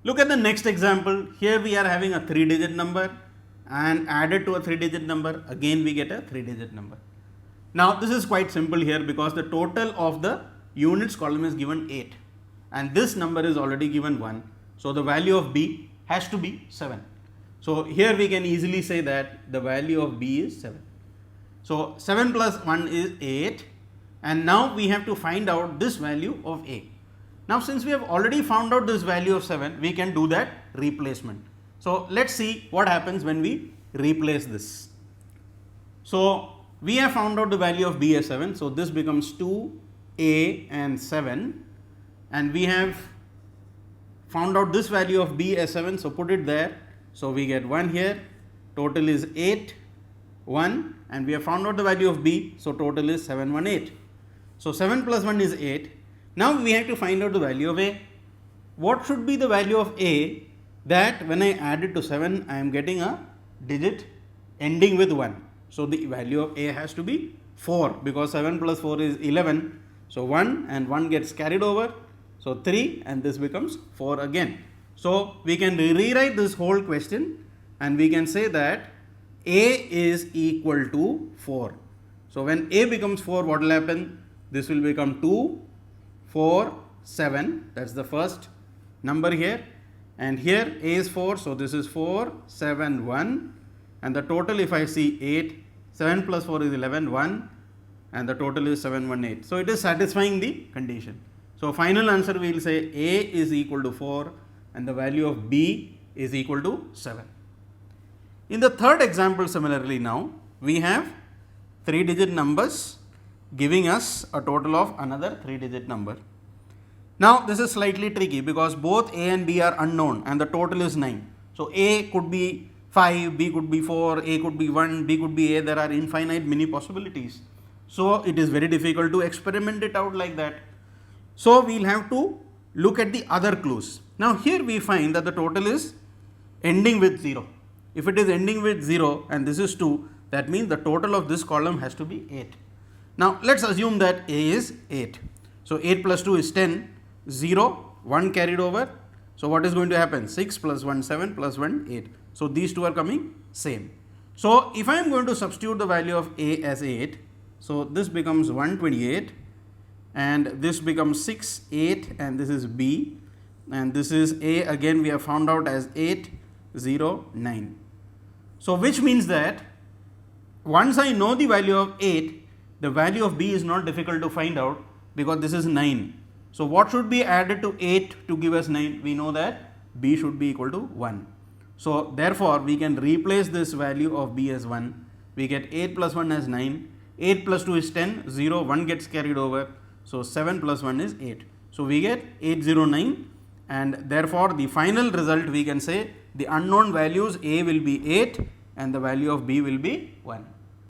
Look at the next example. Here we are having a 3-digit number and added to a 3-digit number, again we get a 3-digit number. Now this is quite simple here because the total of the units column is given 8 and this number is already given 1. So the value of B has to be 7. So here we can easily say that the value of B is 7. So 7 plus 1 is 8 and now we have to find out this value of A. Now since we have already found out this value of 7, we can do that replacement. So let us see what happens when we replace this. So we have found out the value of B as 7. So this becomes 2A and 7 and we have found out this value of B as 7. So put it there. So we get 1 here, total is 8, 1 and we have found out the value of B. So total is 718. So 7 plus 1 is 8. Now we have to find out the value of A. What should be the value of A that when I add it to 7 I am getting a digit ending with 1. So the value of A has to be 4 because 7 plus 4 is 11. So 1 and 1 gets carried over. So 3 and this becomes 4 again. So we can rewrite this whole question and we can say that A is equal to 4. So when A becomes 4, what will happen? This will become 2, 4, 7. That's the first number here. And here A is 4. So this is 4, 7, 1. And the total, if I see 8, 7 plus 4 is 11, 1. And the total is 718. So it is satisfying the condition. So final answer we will say A is equal to 4 and the value of B is equal to 7. In the third example similarly now, we have 3-digit numbers giving us a total of another 3-digit number. Now this is slightly tricky because both A and B are unknown and the total is 9. So A could be 5, B could be 4, A could be 1, B could be A. There are infinite many possibilities. So it is very difficult to experiment it out like that. So we will have to look at the other clues. Now here we find that the total is ending with 0. If it is ending with 0 and this is 2, that means the total of this column has to be 8. Now let us assume that A is 8. So 8 plus 2 is 10, 0, 1 carried over. So what is going to happen? 6 plus 1, 7 plus 1, 8. So these two are coming same. So if I am going to substitute the value of A as 8, so this becomes 128 and this becomes 6, 8 and this is B and this is A again we have found out as 8, 0, 9. So which means that once I know the value of 8, the value of B is not difficult to find out because this is 9. So what should be added to 8 to give us 9? We know that B should be equal to 1. So therefore we can replace this value of B as 1. We get 8 plus 1 as 9. 8 plus 2 is 10, 0, 1 gets carried over. So 7 plus 1 is 8. So we get 809 and therefore the final result we can say the unknown values A will be 8 and the value of B will be 1.